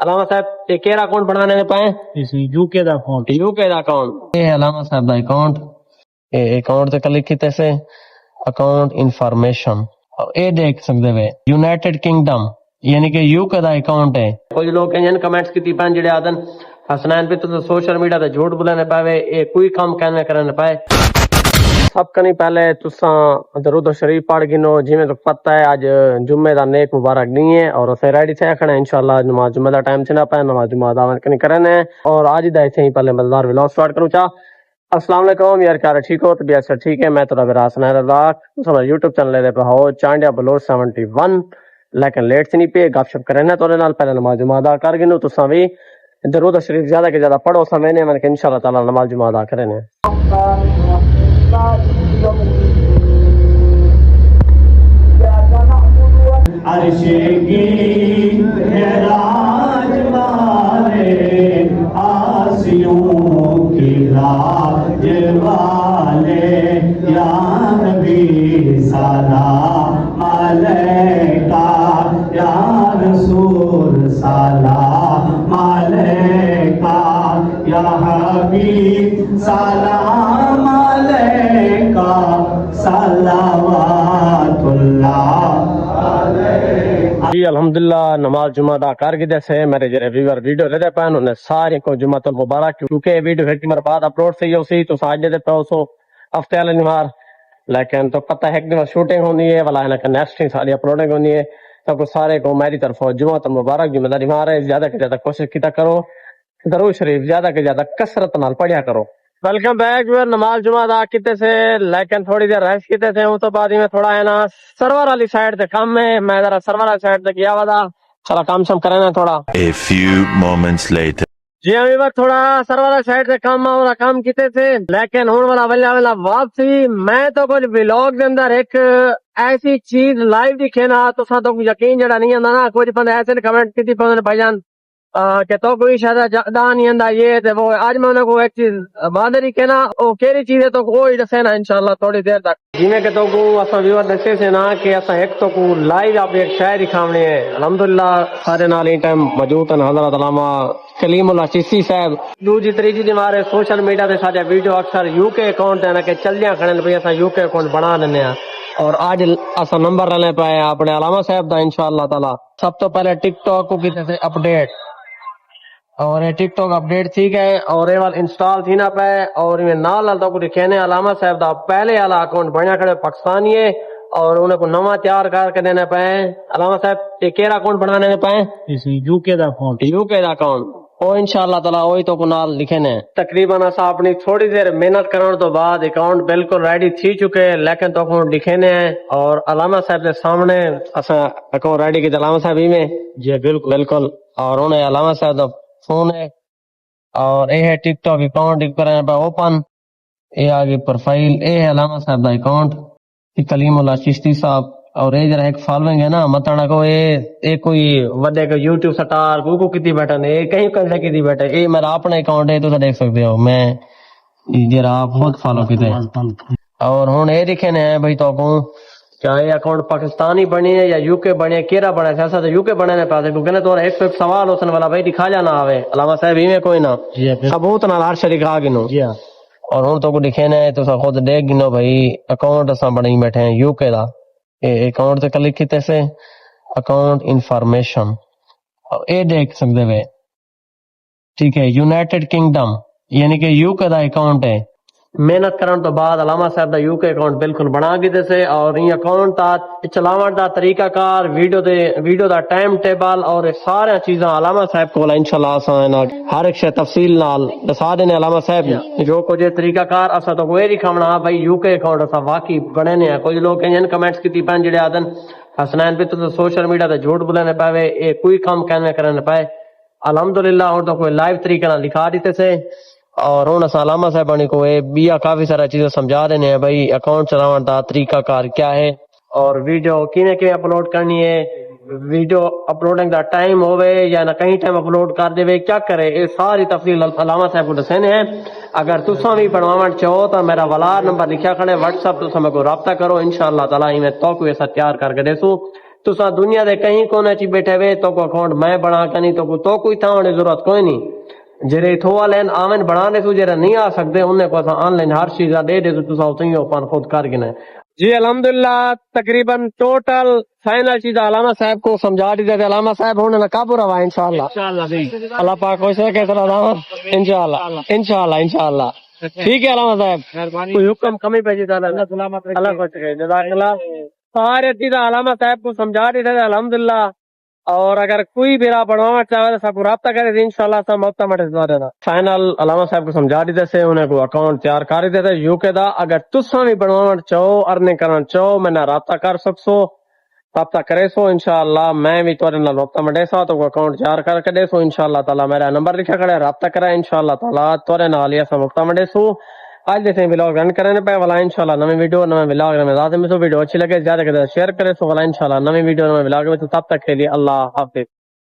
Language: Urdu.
علامہ صاحب یہ کیڑا اکاؤنٹ بنانے نے پائے اس یوکے دا اکاؤنٹ یوکے دا اکاؤنٹ یہ علامہ صاحب دا اکاؤنٹ یہ اکاؤنٹ تے کلک کیتے سے اکاؤنٹ انفارمیشن اور یہ دیکھ سکتے وے یونائٹڈ کنگڈم یعنی کہ یوکے دا اکاؤنٹ ہے کچھ لوگ انجن کمنٹس کیتی پان جڑے آدن حسنین پہ تو سوشل میڈیا تے جھوٹ بولنے پاوے یہ کوئی کام کہنے کرنے پائے سب کنی پہلے تساں درود و شریف پڑھ گنو جی میں تو پتہ ہے آج جمعے دا نیک مبارک نہیں ہے اور اسے ریڈی تھے کھڑے انشاءاللہ نماز جمعہ دا ٹائم چنا پائے نماز جمعہ دا کنی کرنے اور آج دا ایسے ہی پہلے مزدار ولاگ سٹارٹ کروں چاہ السلام علیکم یار کیا ٹھیک ہو طبیعت سے ٹھیک ہے میں تو رب حسنین رزاق تساں یوٹیوب چینل دے پہ ہو چانڈیا بلور 71 لیکن لیٹ سے نہیں پہ گپ شپ کرنے تو نال پہلے نماز جمعہ ادا کر گنو تساں بھی درود و شریف زیادہ کہ زیادہ پڑھو سمجھنے میں کہ انشاءاللہ تعالی نماز جمعہ ادا کرنے عرش کی معراج والے آسیوں کی راج والے یا نبی سلام علیکہ یا رسول سلام علیکہ یا حبیب سلام علیکہ صلوات اللہ جی الحمدللہ نماز جمعہ دا کر کے جیسے میرے جڑے ویور ویڈیو دے پہن انہیں سارے کو جمعہ المبارک کیونکہ ویڈیو ایک دن بعد اپلوڈ سے اسی تو ساج دے پہ سو ہفتے والے نمار لیکن تو پتہ ہے ایک دن شوٹنگ ہونی ہے والا ہے کہ نیکسٹ ساری اپلوڈنگ ہونی ہے سب کو سارے کو میری طرف جمعہ المبارک جمعہ داری مار ہے زیادہ کہ زیادہ کوشش کیتا کرو درود شریف زیادہ کہ زیادہ کثرت نال پڑھیا کرو ویلکم بیک ویئر نماز جمعہ دا کیتے سے لیکن تھوڑی دیر ریسٹ کیتے تھے اس تو بعد میں تھوڑا ہے نا سرور والی سائڈ تے کام ہے میں ذرا سرور والی سائڈ تے گیا ودا چلا کام شام کرنا تھوڑا A few moments later. جی ابھی بس تھوڑا سرور والی سائڈ تے کام والا کام کیتے تھے لیکن ہن والا والا واپسی میں تو کچھ ولاگ دے اندر ایک ایسی چیز لائیو دکھے نا تو سا تو یقین جڑا نہیں آندا نا کچھ بندے ایسے کمنٹ کیتی پے بھائی جان کہ تو کوئی شاید جان نہیں آندا یہ تے وہ آج میں انہاں کو ایک چیز بادری کہ نا او کیڑی چیز ہے تو کوئی دسے نا انشاءاللہ تھوڑی دیر تک جی میں کہ تو کو اساں ویور دسے سے نا کہ اساں ایک تو کو لائیو آپ ایک شاعری دکھاونے ہے الحمدللہ سارے نال ان ٹائم موجود ہیں حضرت علامہ کلیم اللہ چشتی صاحب دوسری تیسری دن ہمارے سوشل میڈیا تے سارے ویڈیو اکثر یوکے اکاؤنٹ ہے نا کہ چلیاں کھڑن پہ اساں یوکے اکاؤنٹ بنا لینے ہیں اور آج اساں نمبر لینے پائے اپنے علامہ صاحب دا انشاءاللہ تعالی سب تو پہلے ٹک ٹاک کو کیتے سے اپڈیٹ اور یہ ٹک ٹاک اپڈیٹ تھی گئے اور یہ وال انسٹال تھی نہ پے اور یہ نال تو کو دکھانے علامہ صاحب دا پہلے والا اکاؤنٹ بنیا کھڑے پاکستانی ہے اور انہیں کو نواں تیار کر کے دینے پے علامہ صاحب یہ کیڑا اکاؤنٹ بنانے پے اس یوکے دا اکاؤنٹ یوکے دا اکاؤنٹ او انشاءاللہ تعالی وہی تو کو نال لکھنے تقریباً اسا اپنی تھوڑی دیر محنت کرنے تو بعد اکاؤنٹ بالکل ریڈی تھی چکے لیکن تو کو لکھنے ہیں اور علامہ صاحب کے سامنے اسا اکاؤنٹ ریڈی کی علامہ صاحب ہی میں جی بالکل بالکل اور انہیں علامہ صاحب دا فون ہے اور یہ ہے ٹک ٹاک اکاؤنٹ کرنے پہ اوپن یہ آگے پروفائل یہ ہے علامہ صاحب دا اکاؤنٹ کلیم اللہ چشتی صاحب اور یہ جرا ایک فالوئنگ ہے نا متانا کو یہ کوئی وڈے کو یوٹیوب سٹار کو کتی بیٹھا نے یہ کہیں کہیں کتی بیٹھا یہ میرا اپنا اکاؤنٹ ہے تو دیکھ سکتے ہو میں جرا آپ خود فالو کیتے اور ہوں یہ لکھے نے بھائی تو کو کیا یہ اکاؤنٹ پاکستانی بنی ہے یا یوکے بنی ہے کیرا بنا ہے ایسا تو یوکے بننے پاس کیونکہ نا تو ایک سوال ہوسن والا بھائی دکھا جانا آوے علامہ صاحب ہی میں کوئی نہ ثبوت نال ہر شے دکھا گنو اور ہن تو کو دکھے نے تو خود دیکھ گنو بھائی اکاؤنٹ اساں بنائی بیٹھے ہیں یوکے دا یہ اکاؤنٹ تے کلک کیتے سے اکاؤنٹ انفارمیشن اور یہ دیکھ سکتے وے ٹھیک ہے یونائٹڈ کنگڈم یعنی کہ یوکے دا اکاؤنٹ ہے محنت کرن تو بعد علامہ صاحب دا یوکے اکاؤنٹ بالکل بنا کے سے اور یہ اکاؤنٹ دا چلاون دا طریقہ کار ویڈیو دا ٹائم ٹیبل اور سارے چیزاں علامہ صاحب کو انشاءاللہ اساں ہر ایک شے تفصیل نال دسا دینے علامہ صاحب جو کچھ طریقہ کار اساں تو کوئی دکھاونا بھائی یوکے اکاؤنٹ اساں واقعی بنے نے کچھ لوگ ان کمنٹس کیتی پن جڑے آدن حسنین پہ تو سوشل میڈیا تے جھوٹ بولنے پاوے اے کوئی کام کہنے کرنے پائے الحمدللہ ہن تو کوئی لائیو طریقے نال لکھا دیتے سے اور ہوں علامہ صاحبانی کو بیا کافی سارا چیزیں سمجھا دینے ہیں بھائی اکاؤنٹ چلاون دا طریقہ کار کیا ہے اور ویڈیو کینے کے اپلوڈ کرنی ہے ویڈیو اپلوڈنگ دا ٹائم ہوئے یا نہ کہیں ٹائم اپلوڈ کر دے کیا کرے یہ ساری تفصیل علامہ صاحب کو دسنے ہیں اگر تساں بھی بنواون چاہو تو میرا والا نمبر لکھا کھڑے واٹس ایپ تساں میں کو رابطہ کرو انشاءاللہ تعالی میں تو کوئی ایسا تیار کر کے دیسو تسا دنیا دے کہیں کونے چی بیٹھے وے تو کو اکاؤنٹ میں بنا کے نہیں تو کوئی تھا ہونے ضرورت کوئی نہیں. جڑے تھو لین آمن بنانے تو جڑے نہیں آ سکتے انہیں کو آن لائن ہر چیز دے دے تو تسا اتنی اوپن خود کر گنے. جی الحمدللہ تقریباً ٹوٹل فائنل چیز علامہ صاحب کو سمجھا دی تھے. علامہ صاحب ہونے نہ قابو روا انشاءاللہ. اللہ پاک کو سے کہتا رہا انشاءاللہ. ٹھیک ہے علامہ صاحب کوئی حکم کمی پہ جیتا اللہ کو چکے جزاک اللہ. سارے چیزیں علامہ صاحب کو سمجھا دی تھے الحمدللہ. اور اگر کوئی بھی راہ بڑھوانا چاہے تو سب کو رابطہ کرے تھے انشاءاللہ سب مفتا مٹے سزا دینا. فائنل علامہ صاحب کو سمجھا دیتے سے انہیں کو اکاؤنٹ تیار کر دیتے تھے یو کے دا. اگر تساں بھی بڑھوانا چاہو ارننگ کرنا چاہو میں نہ رابطہ کر سکسو رابطہ کرے سو انشاءاللہ. میں بھی تورے نال رابطہ مڈے سا تو اکاؤنٹ تیار کر کے دے سو انشاءاللہ تعالی. میرا نمبر لکھا کھڑا ہے رابطہ کرا انشاءاللہ تعالی تورے نال یہ رابطہ مڈے سو. آج جیسے ولاگ رن کرنے پہ والا انشاءاللہ نئی ویڈیو نئے ولاگ میں لازم ویڈیو اچھی لگے زیادہ سے زیادہ شیئر کرے سو والا انشاءاللہ نئی ویڈیو نئے ولاگ میں. تب تک کے لیے اللہ حافظ.